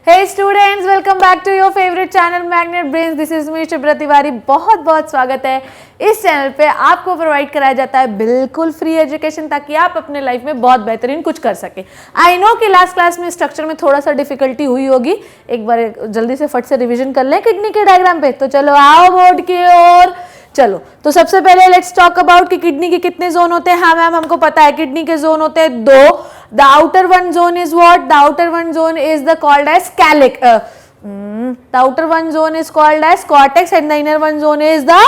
Hey students, welcome back to your favorite channel Magnet Brains. This is me Shubhra Tiwari. बहुत बहुत स्वागत है. इस चैनल पे आपको प्रोवाइड कराया जाता है बिल्कुल फ्री एजुकेशन ताकि आप अपने लाइफ में बहुत बेहतरीन कुछ कर सके. आई नो कि लास्ट क्लास में स्ट्रक्चर में थोड़ा सा डिफिकल्टी हुई होगी. एक बार जल्दी से फट से रिविजन कर लें किडनी के डायग्राम पे. तो चलो आओ बोर्ड की ओर. चलो तो सबसे पहले लेट्स टॉक अबाउट कि किडनी के कितने जोन होते हैं. हाँ मैम हमको पता है किडनी के जोन होते हैं दो. The outer one zone is what? The outer one zone is the called as calyx. The outer one zone is called as cortex and the inner one zone is the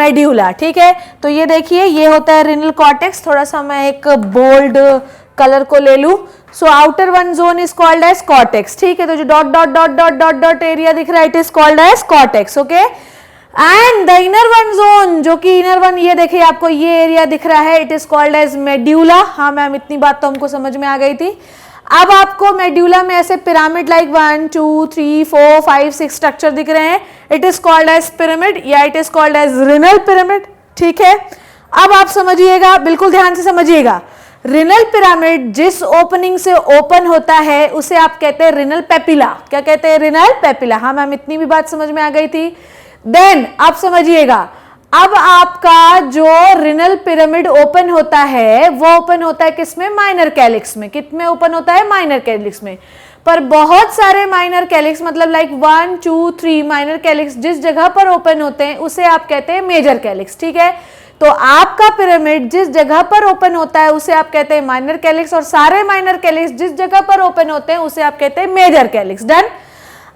medulla. ठीक है. तो ये देखिए ये होता है renal cortex. थोड़ा सा मैं एक bold कलर को ले लूं. So outer one zone is called as cortex. ठीक है. तो जो dot dot dot dot dot dot area दिख रहा है it is called as cortex. Okay. And the inner one zone जो कि इनर वन ये देखिए आपको ये एरिया दिख रहा है it is called as medulla. हाँ मैम इतनी बात तो हमको समझ में आ गई थी. अब आपको मेड्यूला में ऐसे पिरामिड लाइक 1 2 3 4 5 6 स्ट्रक्चर दिख रहे हैं. It is called as pyramid या it is called as renal pyramid. ठीक है. अब आप समझिएगा बिल्कुल ध्यान से समझिएगा. रिनल पिरामिड जिस ओपनिंग से ओपन होता है उसे आप कहते हैं रिनल पेपिला. क्या कहते हैं? Renal papilla. हाँ मैम इतनी भी बात समझ में आ गई थी. देन आप समझिएगा अब आपका जो रिनल पिरामिड ओपन होता है वो ओपन होता है किसमें? माइनर कैलिक्स में. कितने ओपन होता है? माइनर कैलिक्स में. पर बहुत सारे माइनर कैलिक्स मतलब लाइक 1 2 3 माइनर कैलिक्स जिस जगह पर ओपन होते हैं उसे आप कहते हैं मेजर कैलिक्स. ठीक है. तो आपका पिरामिड जिस जगह पर ओपन होता है उसे आप कहते हैं माइनर कैलिक्स और सारे माइनर कैलिक्स जिस जगह पर ओपन होते हैं उसे आप कहते हैं मेजर कैलिक्स. डन.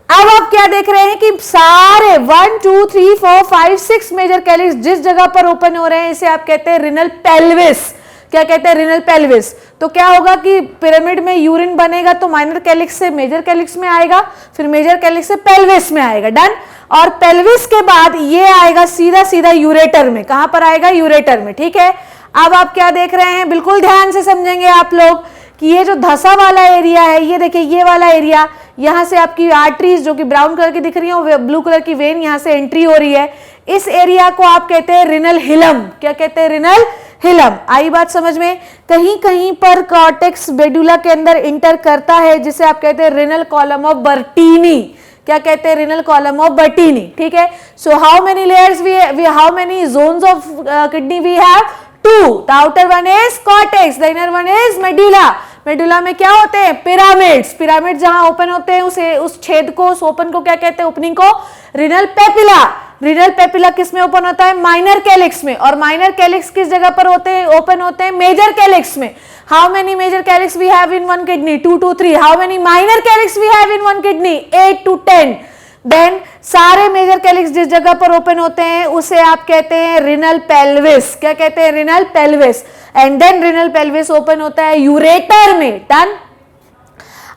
अब आप क्या देख रहे हैं कि सारे 1 2 3 4 5 6 मेजर कैलिक्स जिस जगह पर ओपन हो रहे हैं इसे आप कहते हैं रिनल पेल्विस. क्या कहते हैं? Renal pelvis. तो क्या होगा कि पिरामिड में यूरिन बनेगा तो माइनर कैलिक्स से मेजर कैलिक्स में आएगा फिर मेजर कैलिक्स से पेल्विस में आएगा. डन. और पेल्विस के बाद ये आएगा सीधा सीधा यूरेटर में. कहां पर आएगा? यूरेटर में. ठीक है. अब आप क्या देख रहे हैं बिल्कुल ध्यान से समझेंगे आप लोग कि ये जो धसा वाला एरिया है ये देखिए ये वाला एरिया यहां से आपकी आर्टरीज जो कि ब्राउन कलर की दिख रही है ब्लू कलर की वेन यहां से एंट्री हो रही है. इस एरिया को आप कहते हैं रिनल हिलम. क्या कहते हैं? Renal helium. आई बात समझ में? कहीं कहीं पर कॉर्टेक्स मेडुला के अंदर इंटर करता है जिसे आप कहते हैं रिनल कॉलम ऑफ बर्टीनी. क्या कहते हैं? Renal column of Bertini. ठीक है. So how many layers we how many zones of kidney we have? 2. The outer one is cortex, the inner one is medulla. Medulla में क्या होते हैं? पिरामिड्स. पिरामिड जहां ओपन होते हैं उसे उस छेद को उस ओपन को क्या कहते हैं? ओपनिंग को रिनल पेपिला. रिनल पेपिला किस में ओपन होता है? माइनर कैलिक्स में. और माइनर कैलिक्स किस जगह पर होते हैं? ओपन होते हैं मेजर कैलिक्स में. How many major calyx we have in one kidney? 2 to 3. How many minor calyx we have in one kidney? 8 to 10. Then सारे मेजर कैलिक्स जिस जगह पर ओपन होते हैं उसे आप कहते हैं रिनल पेल्विस. क्या कहते हैं? Renal pelvis. And then renal pelvis open होता है यूरेटर में. डन.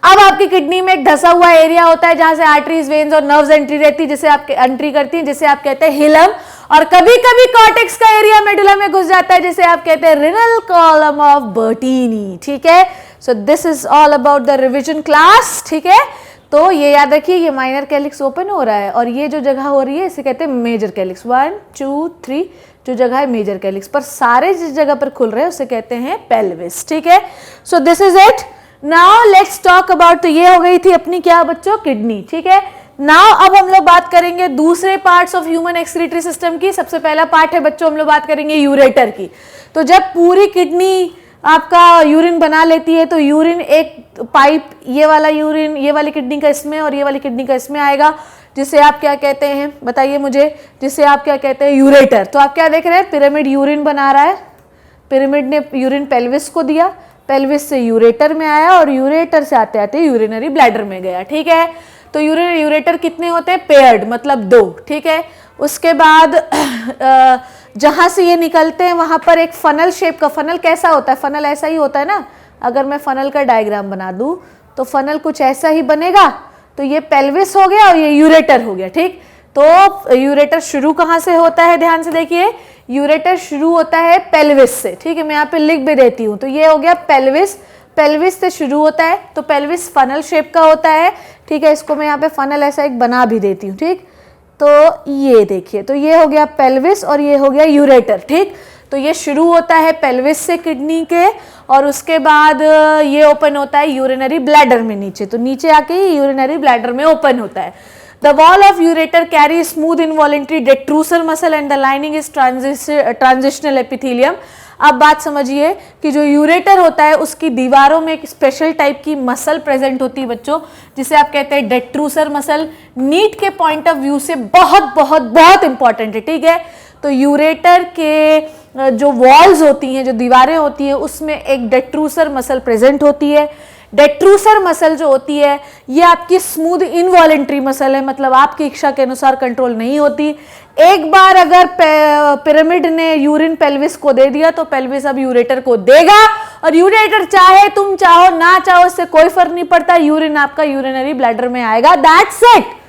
अब आपकी किडनी में एक धसा हुआ एरिया होता है जहां से आर्टरीज वेन्स और नर्व्स एंट्री रहती है जिसे आप एंट्री करती हैं जिसे आप कहते हैं हिलम. और कभी कभी कॉर्टेक्स का एरिया मेडुला में घुस जाता है जिसे आप कहते हैं रिनल कॉलम ऑफ बर्टीनी. ठीक है. सो this is all about the revision class. ठीक है. तो ये याद रखिए ये माइनर कैलिक्स ओपन हो रहा है और ये जो जगह हो रही है इसे कहते हैं मेजर कैलिक्स. 1 2 3 जो जगह है मेजर कैलिक्स पर सारे जिस जगह पर खुल रहे हैं उसे कहते हैं पेल्विस. ठीक है. सो this is it. Now let's talk about. तो ये हो गई थी अपनी क्या बच्चों? किडनी. ठीक है. नाउ अब हम लोग बात करेंगे दूसरे parts of human excretory system की. सबसे पहला पार्ट है बच्चों हम लोग बात करेंगे यूरेटर की. तो जब पूरी किडनी आपका यूरिन बना लेती है तो यूरिन एक पाइप ये वाला यूरिन ये वाली किडनी का इसमें और ये वाली किडनी का इसमें आएगा जिसे आप क्या कहते हैं? बताइए मुझे. जिसे आप क्या कहते हैं? यूरेटर. तो आप क्या देख रहे हैं? पिरामिड यूरिन बना रहा है. पिरामिड ने यूरिन पेल्विस को दिया. पेल्विस से यूरेटर में आया और यूरेटर से आते आते यूरिनरी ब्लैडर में गया. ठीक है. तो यूरेटर कितने होते हैं? पेयर्ड मतलब 2. ठीक है. उसके बाद जहां से ये निकलते हैं वहां पर एक फनल शेप का. फनल कैसा होता है? फनल ऐसा ही होता है ना. अगर मैं फनल का डायग्राम बना दूं तो फनल कुछ ऐसा ही बनेगा. तो ये पेल्विस हो गया और ये यूरेटर हो गया. ठीक. तो यूरेटर शुरू कहां से होता है? ध्यान से देखिए. यूरेटर शुरू होता है पेल्विस से. ठीक है. मैं यहाँ पे लिख भी देती हूँ. तो ये हो गया पेल्विस. पेल्विस से शुरू होता है तो पेल्विस फनल शेप का होता है. ठीक है. इसको मैं यहाँ पे फनल ऐसा एक बना भी देती हूँ. ठीक. तो ये देखिए तो ये हो गया पेल्विस और ये हो गया यूरेटर. ठीक. तो ये शुरू होता है पेल्विस से किडनी के और उसके बाद ये ओपन होता है यूरिनरी ब्लैडर में नीचे, तो नीचे आके ही यूरिनरी ब्लैडर में ओपन होता है। The wall of ureter carry smooth involuntary detrusor muscle and the lining is transitional epithelium. अब बात समझिए कि जो यूरेटर होता है उसकी दीवारों में एक स्पेशल टाइप की मसल प्रेजेंट होती है बच्चों, जिसे आप कहते हैं डेट्रूसर मसल। नीट के पॉइंट ऑफ व्यू से बहुत बहुत बहुत इंपॉर्टेंट है, ठीक है। तो यूरेटर के जो वॉल्स होती हैं, जो दीवारें होती हैं, उसमें एक डेट्रूसर मसल प्रेजेंट होती है। डेट्रूसर मसल जो होती है ये आपकी स्मूथ इनवॉलेंट्री मसल है, मतलब आपकी इच्छा के अनुसार कंट्रोल नहीं होती। एक बार अगर पिरामिड ने यूरिन पेल्विस को दे दिया तो पेल्विस अब यूरेटर को देगा, और यूरेटर चाहे तुम चाहो ना चाहो इससे कोई फर्क नहीं पड़ता, यूरिन आपका यूरिनरी ब्लैडर में आएगा, दैट्स इट।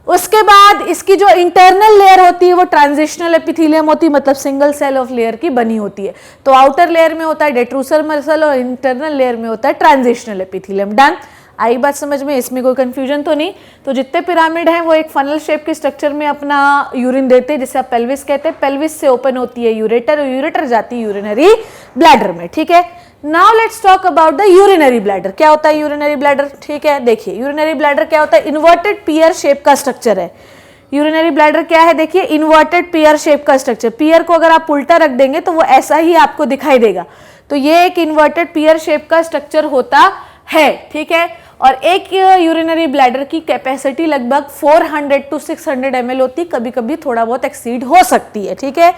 उसके बाद इसकी जो इंटरनल लेयर होती है वो ट्रांजिशनल एपिथेलियम होती है, मतलब सिंगल सेल ऑफ लेयर की बनी होती है। तो आउटर लेयर में होता है डेट्रूसर मसल और इंटरनल लेयर में होता है ट्रांजिशनल एपिथेलियम। डन, आई बात समझ में, इसमें कोई कंफ्यूजन तो नहीं। तो जितने पिरामिड हैं वो एक फनल शेप के स्ट्रक्चर में अपना यूरिन देते हैं, जिसे आप पेल्विस कहते हैं। पेल्विस से ओपन होती है यूरेटर और यूरेटर जाती है यूरिनरी ब्लैडर में, ठीक है। Now let's talk about the urinary bladder. क्या होता है यूरिनरी ब्लैडर, ठीक है। देखिए यूरिनरी ब्लैडर क्या होता है, इन्वर्टेड पियर शेप का स्ट्रक्चर है। यूरिनरी ब्लैडर क्या है, देखिए इन्वर्टेड पियर शेप का स्ट्रक्चर। पियर को अगर आप उल्टा रख देंगे तो वो ऐसा ही आपको दिखाई देगा। तो ये एक इन्वर्टेड पियर शेप का स्ट्रक्चर होता है, ठीक है। और एक यूरिनरी ब्लैडर की कैपेसिटी लगभग 400 to 600 ml होती, कभी कभी थोड़ा बहुत एक्सीड हो सकती है, ठीक है।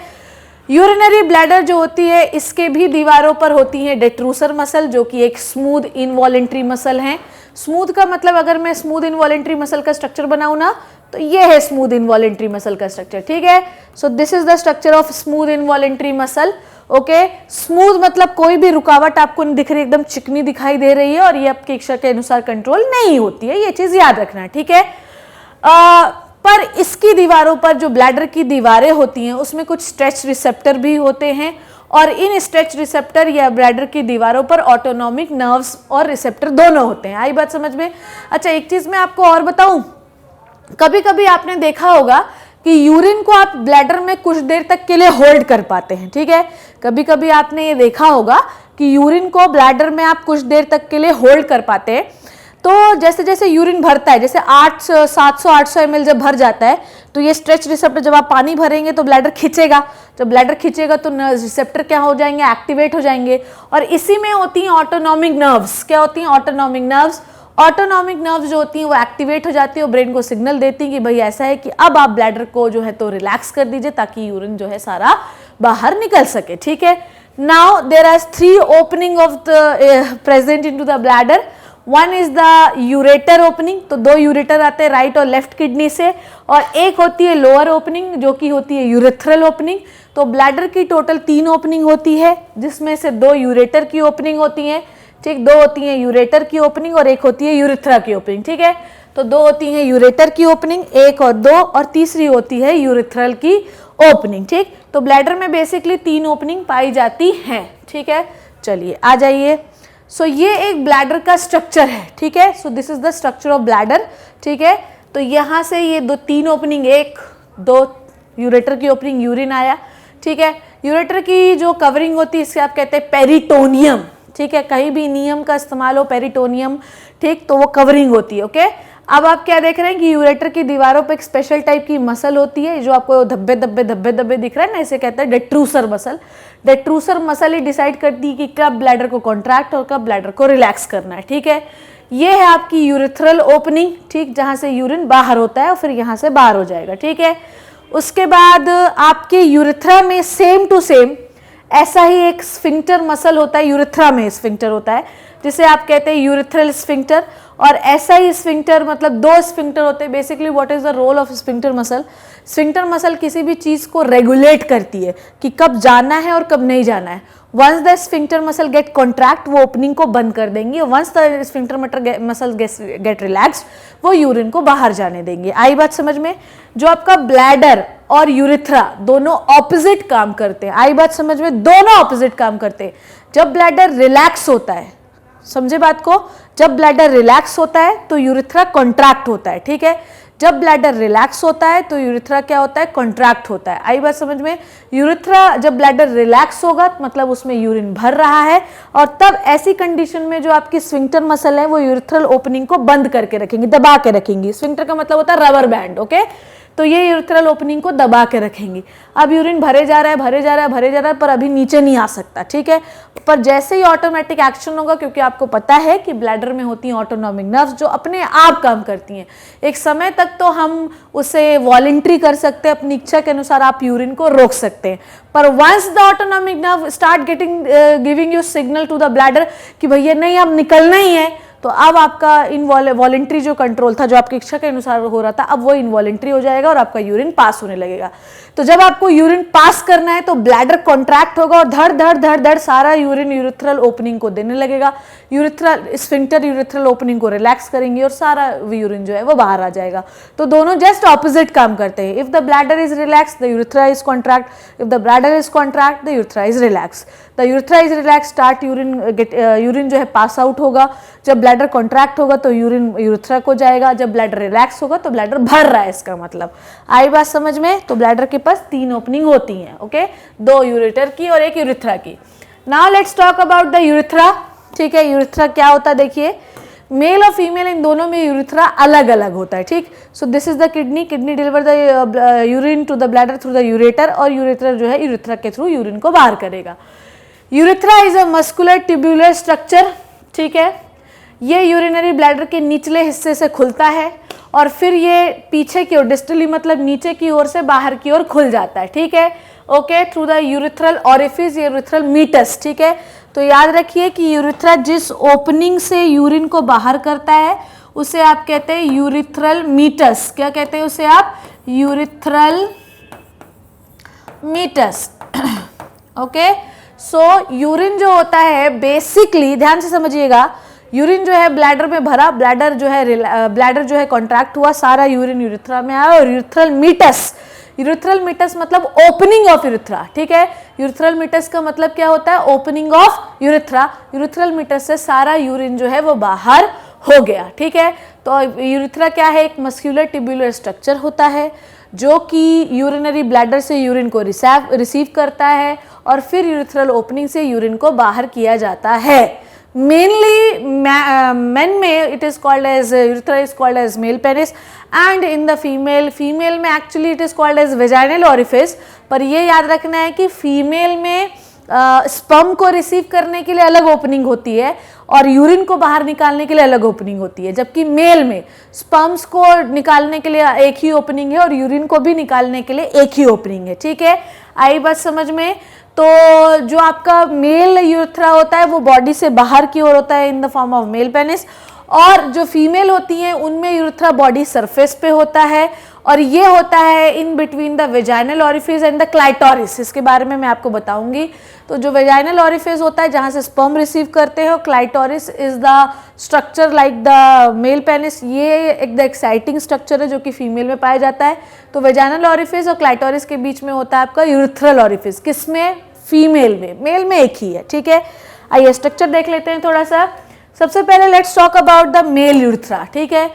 यूरिनरी ब्लैडर जो होती है इसके भी दीवारों पर होती है डेट्रूसर मसल, जो कि एक स्मूथ इनवॉलेंट्री मसल है। स्मूथ का मतलब अगर मैं स्मूथ इनवॉलेंट्री मसल का स्ट्रक्चर बनाऊं ना तो ये है स्मूथ इनवॉलेंट्री मसल का स्ट्रक्चर, ठीक है। सो this is the structure of smooth involuntary muscle, okay. Smooth मतलब कोई भी रुकावट आपको नहीं दिख रही, एकदम चिकनी दिखाई दे रही है, और ये आपकी इच्छा के अनुसार कंट्रोल नहीं होती है, ये चीज याद रखना, ठीक है। पर इसकी दीवारों पर जो ब्लैडर की दीवारें होती हैं उसमें कुछ स्ट्रेच रिसेप्टर भी होते हैं, और इन स्ट्रेच रिसेप्टर या ब्लैडर की दीवारों पर ऑटोनॉमिक नर्व्स और रिसेप्टर दोनों होते हैं। आई बात समझ में। अच्छा, एक चीज मैं आपको और बताऊं, कभी कभी आपने देखा होगा कि यूरिन को आप ब्लैडर में कुछ देर तक के लिए होल्ड कर पाते हैं, ठीक है। कभी कभी आपने ये देखा होगा कि यूरिन को ब्लैडर में आप कुछ देर तक के लिए होल्ड कर पाते हैं। तो जैसे जैसे यूरिन भरता है, जैसे 700-800 ml जब भर जाता है तो ये स्ट्रेच रिसेप्टर, जब आप पानी भरेंगे तो ब्लैडर खींचेगा, जब ब्लैडर खींचेगा तो रिसेप्टर क्या हो जाएंगे, एक्टिवेट हो जाएंगे, और इसी में होती हैं ऑटोनॉमिक नर्व्स। क्या होती हैं ऑटोनॉमिक नर्व्स? ऑटोनॉमिक नर्व्स जो होती हैं वो एक्टिवेट हो जाती है और ब्रेन को सिग्नल देती हैं कि भाई ऐसा है कि अब आप ब्लैडर को जो है तो रिलैक्स कर दीजिए ताकि यूरिन जो है सारा बाहर निकल सके, ठीक है। Now there are 3 opening of the present into the bladder. One is the ureter opening, तो 2 यूरेटर आते हैं राइट और लेफ्ट किडनी से, और एक होती है लोअर ओपनिंग जो कि होती है यूरेथ्रल ओपनिंग। तो ब्लैडर की टोटल 3 ओपनिंग होती है, जिसमें से 2 यूरेटर की ओपनिंग होती है, ठीक। 2 होती है यूरेटर की ओपनिंग और एक होती है यूरेथ्रा की ओपनिंग, ठीक है। तो 2 होती है यूरेटर की ओपनिंग, 1 और 2, और तीसरी होती है यूरेथ्रल की ओपनिंग, ठीक। तो ब्लैडर में बेसिकली 3 ओपनिंग पाई जाती हैं, ठीक है। चलिए आ जाइए। सो ये एक ब्लैडर का स्ट्रक्चर है, ठीक है। सो this is the structure of bladder, ठीक है। तो यहाँ से ये 3 ओपनिंग, 1 2 यूरेटर की ओपनिंग, यूरिन आया, ठीक है। यूरेटर की जो कवरिंग होती है इससे आप कहते हैं पेरिटोनियम, ठीक है। कहीं भी नियम का इस्तेमाल हो पेरिटोनियम, ठीक, तो वो कवरिंग होती है, ओके। अब आप क्या देख रहे हैं कि यूरेटर की दीवारों पे एक स्पेशल टाइप की मसल होती है जो आपको धब्बे धब्बे धब्बे धब्बे दिख रहा है ना, इसे कहते हैं डेट्रूसर मसल। डेट्रूसर मसल ही डिसाइड करती है कि कब ब्लैडर को कॉन्ट्रैक्ट और कब ब्लैडर को रिलैक्स करना है, ठीक है। ये है आपकी यूरेथ्रल ओपनिंग, ठीक, जहां से यूरिन बाहर होता है और फिर यहां से बाहर हो जाएगा, ठीक है। उसके बाद आपके यूरेथ्रा में सेम टू सेम ऐसा ही एक स्फिंक्टर मसल होता है, यूरेथ्रा में स्फिंक्टर होता है जिसे आप कहते हैं यूरेथ्रल स्फिंक्टर, और ऐसा ही स्फिंक्टर मतलब 2 स्फिंक्टर होते हैं। Basically what is the role of sphincter muscle? Sphincter muscle किसी भी चीज को रेगुलेट करती है कि कब जाना है और कब नहीं जाना है। Once the sphincter muscle get contract वो ओपनिंग को बंद कर देंगे, once the sphincter muscle get relaxed वो यूरिन को बाहर जाने देंगे। आई बात समझ में? जो आपका ब्लैडर और यूरेथ्रा दोनों ऑपोजिट काम करते हैं। आई बात समझ में? दोनों ऑपोजिट काम करते हैं। जब ब्लैडर रिलैक्स होता है, समझे बात को, जब ब्लैडर रिलैक्स होता है तो यूरिथ्रा कॉन्ट्रैक्ट होता है, ठीक है। जब ब्लैडर रिलैक्स होता है तो यूरिथ्रा क्या होता है, कॉन्ट्रैक्ट होता है। आई बात समझ में। यूरिथ्रा जब ब्लैडर रिलैक्स होगा मतलब उसमें यूरिन भर रहा है, और तब ऐसी कंडीशन में जो आपकी स्फिंक्टर मसल है वो यूरिथ्रल ओपनिंग को बंद करके रखेंगी, दबा के रखेंगी। स्फिंक्टर का मतलब होता है रबर बैंड, ओके। तो ये यूरिथ्रल ओपनिंग को दबा के रखेंगी। अब यूरिन भरे जा रहा है, भरे जा रहा है, भरे जा रहा है, पर अभी नीचे नहीं आ सकता, ठीक है। पर जैसे ही ऑटोमेटिक एक्शन होगा, क्योंकि आपको पता है कि ब्लैडर में होती हैं ऑटोनॉमिक नर्व्स जो अपने आप काम करती हैं। एक समय तक तो हम उसे वॉलंटरी कर सकते हैं, अपनी इच्छा के अनुसार आप यूरिन को रोक सकते हैं, पर once the autonomic nerve start giving you signal to the bladder कि भैया नहीं अब निकलना ही है, तो अब आपका इनवॉलंटरी जो कंट्रोल था, जो आपकी इच्छा के अनुसार हो रहा था, अब वो इनवॉलंटरी हो जाएगा और आपका यूरिन पास होने लगेगा। तो जब आपको यूरिन पास करना है तो ब्लैडर कॉन्ट्रैक्ट होगा और धड़ धड़ धड़ धड़ सारा यूरिन यूरिथ्रल ओपनिंग को देने लगेगा। यूरिथ्रल स्फिंक्टर यूरिथ्रल ओपनिंग को रिलैक्स करेंगे और सारा यूरिन जो है वो बाहर आ जाएगा। तो दोनों जस्ट ऑपोजिट काम करते हैं। If the bladder is relax the urethra is contract, if the bladder is contract the urethra is relax. The urethra is relax start urine जो है पास आउट होगा। जब ब्लैडर कॉन्ट्रैक्ट होगा तो यूरिन यूरिथ्रा को जाएगा। जब ब्लैडर रिलैक्स होगा तो ब्लैडर भर रहा है, इसका मतलब। आई बात समझ में। तो ब्लैडर के पास 3 ओपनिंग होती हैं, ओके, 2 यूरेटर की और 1 यूरिथ्रा की। Now let's talk about the urethra, ठीक है। यूरिथ्रा क्या होता है देखिए, मेल और फीमेल इन दोनों में यूरिथ्रा अलग अलग होता है, ठीक। So this is the kidney deliver the urine to the bladder through the ureter, और यूरेटर जो है यूरिथ्रा के थ्रू यूरिन को बाहर करेगा। Urethra is a muscular tubular structure, ठीक है। ये यूरिनरी ब्लैडर के निचले हिस्से से खुलता है और फिर ये पीछे की ओर, डिस्टली मतलब नीचे की ओर से बाहर की ओर खुल जाता है, ठीक है, okay, through the urethral orifice, urethral meatus, ठीक है। तो याद रखिए कि यूरिथ्रा जिस ओपनिंग से यूरिन को बाहर करता है उसे आप कहते हैं यूरिथ्रल मीटस। क्या कहते हैं उसे आप? Urethral meatus, okay. So urine जो होता है बेसिकली, ध्यान से समझिएगा, यूरिन जो है ब्लैडर में भरा, ब्लैडर जो है कॉन्ट्रैक्ट हुआ, सारा यूरिन यूरिथ्रा में आया, और यूरिथ्रल मीटस मतलब ओपनिंग ऑफ यूरिथ्रा, ठीक है। यूरिथ्रल मीटस का मतलब क्या होता है? Opening of urethra. Urethral meatus से सारा यूरिन जो है वो बाहर हो गया, ठीक है। तो यूरिथ्रा क्या है? एक मस्क्यूलर ट्यूब्यूलर स्ट्रक्चर होता है जो कि यूरिनरी ब्लैडर से यूरिन को रिसीव करता है और फिर यूरिथ्रल ओपनिंग से यूरिन को बाहर किया जाता है। Mainly men में it is called as urethra is called as male penis, and in the female में actually it is called as vaginal orifice। पर ये याद रखना है कि फीमेल में स्पर्म को रिसीव करने के लिए अलग ओपनिंग होती है और यूरिन को बाहर निकालने के लिए अलग ओपनिंग होती है, जबकि मेल में स्पर्म्स को निकालने के लिए एक ही ओपनिंग है और यूरिन को भी निकालने के लिए एक ही ओपनिंग है, ठीक है। आई बात समझ में। तो जो आपका मेल यूरिथ्रा होता है वो बॉडी से बाहर की ओर होता है in the form of male penis, और जो फीमेल होती हैं उनमें यूरिथ्रा बॉडी सरफेस पे होता है और ये होता है in between the vaginal orifice and the clitoris. इसके बारे में मैं आपको बताऊंगी। तो जो वेजाइनल ऑरिफिस होता है जहाँ से स्पर्म रिसीव करते हैं, और clitoris is the structure like the male penis, ये एक द एक्साइटिंग स्ट्रक्चर है जो कि फीमेल में पाया जाता है। तो वेजाइनल ऑरिफिस और क्लाइटोरिस के बीच में होता है आपका यूरिथ्रल ऑरिफिस। किसमें? फीमेल में। मेल में एक ही है, ठीक है। आइए स्ट्रक्चर देख लेते हैं थोड़ा सा। सबसे पहले let's talk about the male urethra, ठीक है,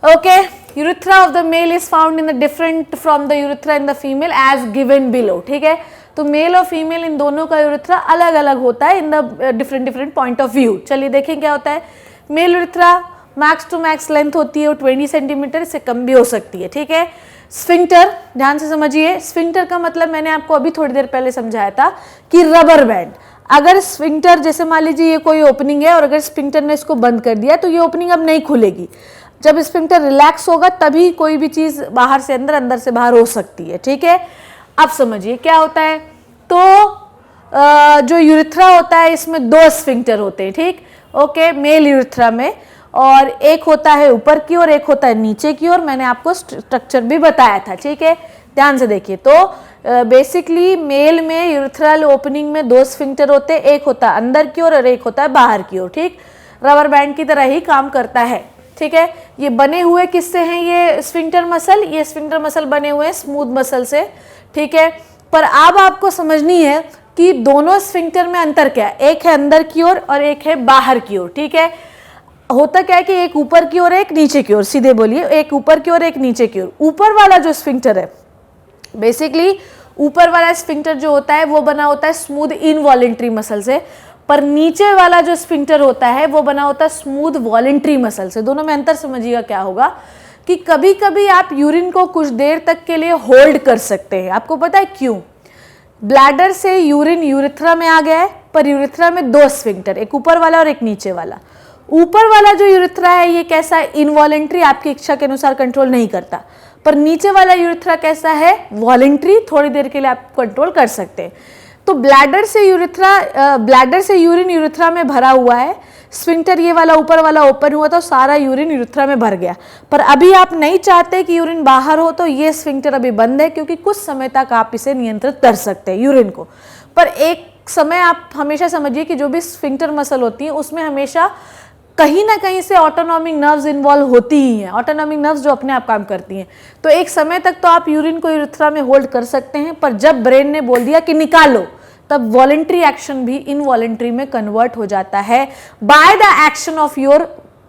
okay. Urethra of the male is found in the different from the urethra in the female as given below, ठीक है। तो मेल और फीमेल इन दोनों का यूरिथ्रा अलग अलग होता है in the different point of view. चलिए देखें क्या होता है। Male urethra max to max length होती है वो 20 सेंटीमीटर, इससे कम भी हो सकती है, ठीक है। स्फिंक्टर, ध्यान से समझिए, स्फिंक्टर का मतलब मैंने आपको अभी थोड़ी देर पहले समझाया था कि रबर बैंड। अगर स्फिंक्टर, जैसे मान लीजिए ये कोई ओपनिंग है और अगर स्फिंक्टर ने इसको बंद कर दिया तो ये ओपनिंग अब नहीं खुलेगी। जब स्फिंक्टर रिलैक्स होगा तभी कोई भी चीज बाहर से अंदर, अंदर से बाहर हो सकती है, ठीक है। अब समझिए क्या होता है। तो जो यूरिथ्रा होता है इसमें 2 स्फिंक्टर होते हैं, ठीक, ओके, मेल यूरिथ्रा में, और एक होता है ऊपर की ओर, एक होता है नीचे की ओर। मैंने आपको स्ट्रक्चर भी बताया था, ठीक है, ध्यान से देखिए। तो बेसिकली मेल में यूरिथ्रल ओपनिंग में 2 स्फिंक्टर होते हैं, एक होता है अंदर की ओर और एक होता है बाहर की ओर, ठीक। रबर बैंड की तरह ही काम करता है, ठीक है। ये बने हुए किससे हैं? ये स्फिंक्टर मसल बने हुए हैं स्मूथ मसल से, ठीक है। पर अब आपको समझनी है कि दोनों स्फिंक्टर में अंतर क्या है, एक है अंदर की ओर और एक है बाहर की ओर, ठीक है। होता क्या है कि एक ऊपर की ओर एक नीचे की ओर, सीधे बोलिए, एक ऊपर की ओर एक नीचे की ओर। ऊपर वाला जो स्फिंक्टर है, बेसिकली ऊपर वाला स्फिंक्टर जो होता है वो बना होता है स्मूथ इनवॉलेंट्री मसल से, पर नीचे वाला जो स्फिंक्टर होता है वो बना होता है स्मूथ वॉलेंट्री मसल से। दोनों में अंतर समझिएगा क्या होगा कि कभी कभी आप यूरिन को कुछ देर तक के लिए होल्ड कर सकते हैं। आपको पता है क्यों? ब्लैडर से यूरिन यूरिथ्रा में आ गया है, पर यूरिथ्रा में दो स्फिंक्टर, एक ऊपर वाला और एक नीचे वाला। ऊपर वाला जो यूरिथ्रा है ये कैसा है? इनवॉलेंट्री, आपकी इच्छा के अनुसार कंट्रोल नहीं करता। पर नीचे वाला यूरिथ्रा कैसा है? वॉलेंट्री, थोड़ी देर के लिए आप कंट्रोल कर सकते हैं। तो ब्लैडर से यूरिन यूरिथ्रा में भरा हुआ है, स्फिंक्टर ये वाला ऊपर वाला ओपन हुआ था, सारा यूरिन यूरिथ्रा में भर गया। पर अभी आप नहीं चाहते कि यूरिन बाहर हो, तो ये स्फिंक्टर अभी बंद है, क्योंकि कुछ समय तक आप इसे नियंत्रित कर सकते हैं यूरिन को। पर एक समय आप हमेशा समझिए कि जो भी स्फिंक्टर मसल होती है उसमें हमेशा कहीं ना कहीं से ऑटोनॉमिक नर्व्स इन्वॉल्व होती ही हैं, ऑटोनॉमिक नर्व्स जो अपने आप काम करती हैं। तो एक समय तक तो आप यूरिन को यूरिथ्रा में होल्ड कर सकते हैं, पर जब ब्रेन ने बोल दिया कि निकालो, तब वॉलेंट्री एक्शन भी इनवॉलेंट्री में कन्वर्ट हो जाता है by the action of your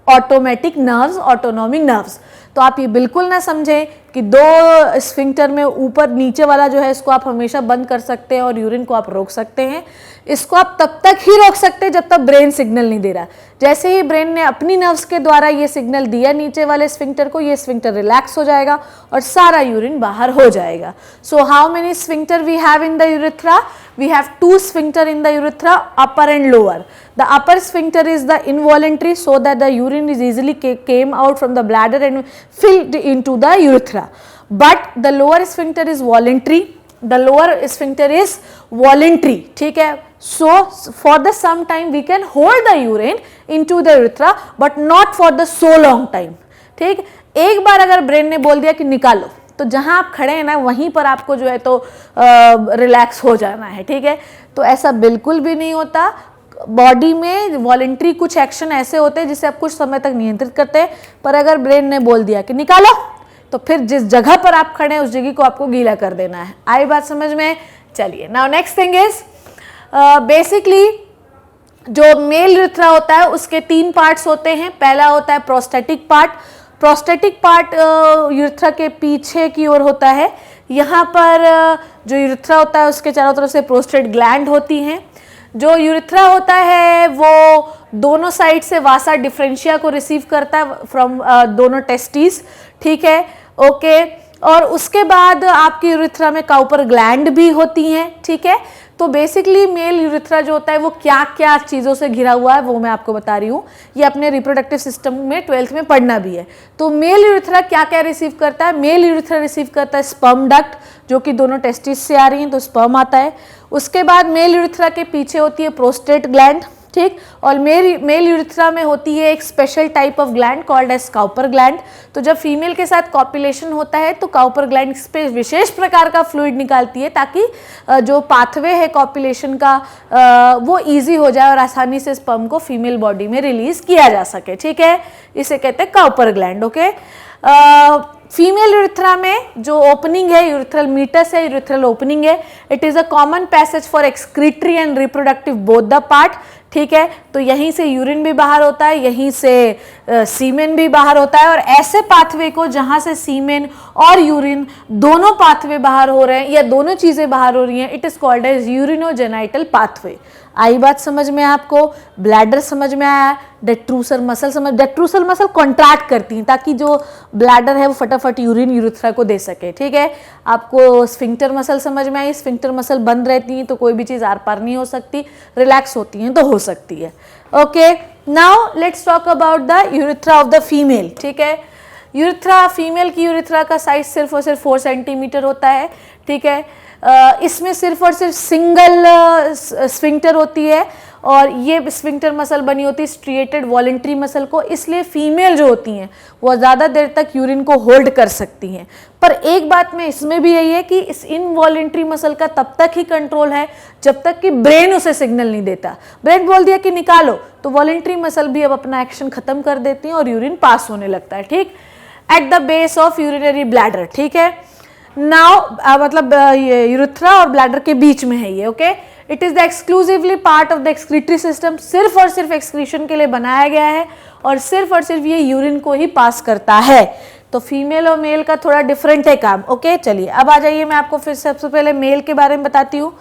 automatic nerves, autonomic nerves. तो आप ये बिल्कुल ना समझें कि दो स्फिंक्टर में ऊपर नीचे वाला जो है इसको आप हमेशा बंद कर सकते हैं और यूरिन को आप रोक सकते हैं। इसको आप तब तक ही रोक सकते हैं जब तक ब्रेन सिग्नल नहीं दे रहा। जैसे ही ब्रेन ने अपनी नर्व्स के द्वारा ये सिग्नल दिया नीचे वाले स्फिंक्टर को, ये स्फिंक्टर रिलैक्स हो जाएगा और सारा यूरिन बाहर हो जाएगा। So how many sphincter we have in the urethra? We have two sphincter in the urethra, upper and lower. The upper sphincter is the involuntary, so that the urine is easily came out from the bladder and filled into the urethra. But the lower sphincter is voluntary. The lower sphincter is voluntary, ठीक है? So for the some time we can hold the urine into the urethra, but not for the so long time. ठीक? एक बार अगर brain ने बोल दिया कि निकालो, तो जहां आप खड़े हैं ना वहीं पर आपको जो है तो रिलैक्स हो जाना है, ठीक है। तो ऐसा बिल्कुल भी नहीं होता। बॉडी में वॉलेंट्री कुछ एक्शन ऐसे होते हैं जिसे आप कुछ समय तक नियंत्रित करते हैं, पर अगर ब्रेन ने बोल दिया कि निकालो, तो फिर जिस जगह पर आप खड़े हैं उस जगह को आपको गीला कर देना है। आई बात समझ में? चलिए, now next thing is basically जो मेल यूरिथ्रा होता है उसके तीन पार्ट्स होते हैं। पहला होता है prostatic part. Prostatic part urethra के पीछे की ओर होता है। यहाँ पर जो यूरिथ्रा होता है उसके चारों तरफ से प्रोस्टेट ग्लैंड होती हैं। जो यूरिथ्रा होता है वो दोनों साइड से वासा डिफरेंशिया को रिसीव करता है फ्रॉम दोनों टेस्टिस, ठीक है, ओके। और उसके बाद आपकी यूरिथ्रा में काउपर ग्लैंड भी होती हैं, ठीक है। तो बेसिकली मेल यूरिथ्रा जो होता है वो क्या क्या चीज़ों से घिरा हुआ है वो मैं आपको बता रही हूँ। ये अपने रिप्रोडक्टिव सिस्टम में 12th में पढ़ना भी है। तो मेल यूरिथ्रा क्या क्या रिसीव करता है? मेल यूरिथ्रा रिसीव करता है स्पर्म डक्ट, जो कि दोनों टेस्टिस से आ रही हैं, तो स्पर्म आता है। उसके बाद मेल यूरिथ्रा के पीछे होती है प्रोस्टेट ग्लैंड, ठीक। और मेल यूरिथ्रा में होती है एक special type of gland called as Cowper gland. तो जब फीमेल के साथ कॉपुलेशन होता है तो काउपर ग्लैंड इस पे विशेष प्रकार का फ्लूइड निकालती है, ताकि जो पाथवे है कॉपुलेशन का वो इजी हो जाए और आसानी से स्पर्म को फीमेल बॉडी में रिलीज किया जा सके, ठीक है। इसे कहते हैं Cowper gland, okay. Female urethra में जो ओपनिंग है, यूरिथ्रल मीटस है, यूरिथ्रल ओपनिंग है, it is a common passage for excretory and reproductive both the part, ठीक है। तो यहीं से यूरिन भी बाहर होता है, यहीं से सीमेन भी बाहर होता है। और ऐसे पाथवे को जहां से सीमेन और यूरिन दोनों पाथवे बाहर हो रहे हैं या दोनों चीजें बाहर हो रही हैं, it is called as urinogenital pathway. आई बात समझ में आपको? ब्लैडर समझ में आया? डेट्रूसर मसल कॉन्ट्रैक्ट करती हैं ताकि जो ब्लैडर है वो फटाफट यूरिन यूरिथ्रा को दे सके, ठीक है। आपको स्फिंक्टर मसल समझ में आई? स्फिंक्टर मसल बंद रहती हैं तो कोई भी चीज़ आर पार नहीं हो सकती, रिलैक्स होती हैं तो हो सकती है, okay. Now let's talk about the urethra of the female, ठीक है। यूरिथ्रा, फीमेल की यूरिथ्रा का साइज सिर्फ और सिर्फ 4 सेंटीमीटर होता है, ठीक है। इसमें सिर्फ और सिर्फ सिंगल स्फिंक्टर होती है और ये स्फिंक्टर मसल बनी होती है स्ट्रिएटेड वॉलेंट्री मसल को, इसलिए फीमेल जो होती हैं वो ज़्यादा देर तक यूरिन को होल्ड कर सकती हैं। पर एक बात में इसमें भी यही है कि इस इनवॉलेंट्री मसल का तब तक ही कंट्रोल है जब तक कि ब्रेन उसे सिग्नल नहीं देता। ब्रेन बोल दिया कि निकालो, तो वॉलेंट्री मसल भी अब अपना एक्शन खत्म कर देती हैं और यूरिन पास होने लगता है, ठीक। At the base of urinary bladder, ठीक है। नाउ मतलब यूरिथ्रा और ब्लैडर के बीच में है ये, okay. It is the exclusively part of the excretory system, सिर्फ और सिर्फ एक्सक्रीशन के लिए बनाया गया है और सिर्फ ये यूरिन को ही पास करता है। तो फीमेल और मेल का थोड़ा डिफरेंट है काम। ओके, चलिए अब आ जाइए, मैं आपको फिर सबसे पहले मेल के बारे में बताती हूँ।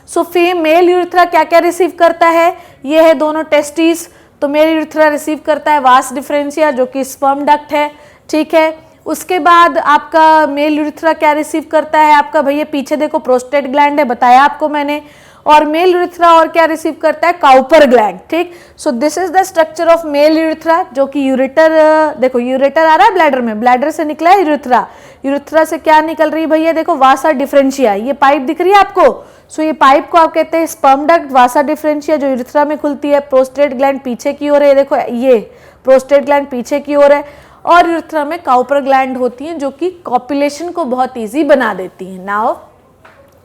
सो मेल यूरिथ्रा क्या क्या रिसीव करता है, ये है दोनों टेस्टिस। तो मेल यूरिथ्रा रिसीव करता है वास डिफरेंशिया जो कि स्पर्म डक्ट है, ठीक है। उसके बाद आपका मेल यूरिथ्रा क्या रिसीव करता है, आपका भैया पीछे देखो प्रोस्टेट ग्लैंड है, बताया आपको मैंने। और मेल यूरिथ्रा और क्या रिसीव करता है, काउपर ग्लैंड, ठीक। So this is the structure of male urethra, जो कि यूरेटर, देखो यूरेटर आ रहा है ब्लैडर में, ब्लैडर से निकला है यूरिथ्रा, यूरिथ्रा से क्या निकल रही है भैया, देखो वासा डिफरेंशिया, ये पाइप दिख रही है आपको। सो ये पाइप को आप कहते हैं स्पर्म डक्ट, वासा डिफरेंशिया जो यूरिथ्रा में खुलती है। प्रोस्टेट ग्लैंड पीछे की ओर है, देखो ये प्रोस्टेट ग्लैंड पीछे की ओर है। और यूरिथ्रा में काउपर ग्लैंड होती हैं जो कि कॉपुलेशन को बहुत इजी बना देती हैं। नाउ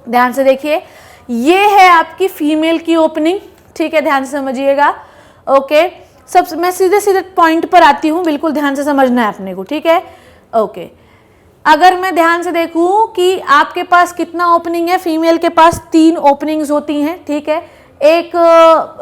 ध्यान से देखिए, ये है आपकी फीमेल की ओपनिंग, ठीक है, ध्यान से समझिएगा। ओके, सब मैं सीधे सीधे पॉइंट पर आती हूँ, बिल्कुल ध्यान से समझना है अपने को, ठीक है। ओके, अगर मैं ध्यान से देखूं कि आपके पास कितना ओपनिंग है, फीमेल के पास 3 ओपनिंग्स होती हैं, ठीक है। एक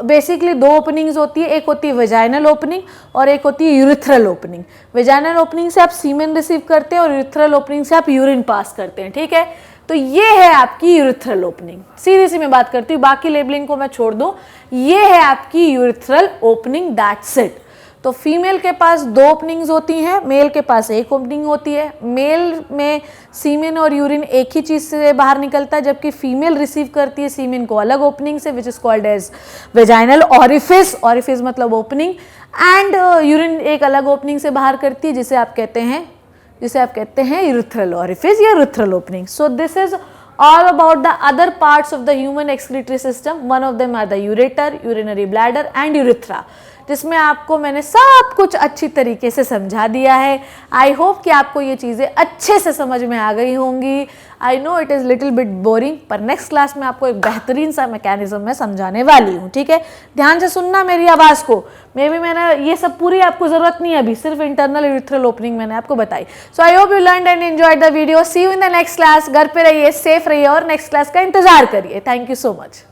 बेसिकली 2 ओपनिंग्स होती है, एक होती है वेजाइनल ओपनिंग और एक होती है यूरिथ्रल ओपनिंग। वेजाइनल ओपनिंग से आप सीमेन रिसीव करते हैं और यूरिथ्रल ओपनिंग से आप यूरिन पास करते हैं, ठीक है। तो ये है आपकी यूरिथ्रल ओपनिंग, सीधी सी मैं बात करती हूँ, बाकी लेबलिंग को मैं छोड़ दूं। ये है आपकी यूरिथ्रल ओपनिंग, दैट्स इट। तो फीमेल के पास 2 ओपनिंग्स होती हैं, मेल के पास 1 ओपनिंग होती है। मेल में सीमेन और यूरिन एक ही चीज से बाहर निकलता है, जबकि फीमेल रिसीव करती है सीमेन को अलग ओपनिंग से, which is called as vaginal orifice, orifice मतलब ओपनिंग, एंड यूरिन एक अलग ओपनिंग से बाहर करती है जिसे आप कहते हैं यूरिथ्रल ऑरिफिस या urethral opening. So this is all about the other parts of the human excretory system. One of them are the ureter, urinary bladder and urethra, जिसमें आपको मैंने सब कुछ अच्छी तरीके से समझा दिया है। आई होप कि आपको ये चीज़ें अच्छे से समझ में आ गई होंगी। I know it is little bit boring, पर नेक्स्ट क्लास में आपको एक बेहतरीन सा मैकेनिज्म मैं समझाने वाली हूँ, ठीक है। ध्यान से सुनना मेरी आवाज़ को। मैंने ये सब पूरी आपको ज़रूरत नहीं है अभी, सिर्फ इंटरनल यूरिथ्रल ओपनिंग मैंने आपको बताई। So I hope you learn and enjoyed the video. See you in the next class. घर पे रहिए, सेफ रहिए और नेक्स्ट क्लास का इंतजार करिए। Thank you so much.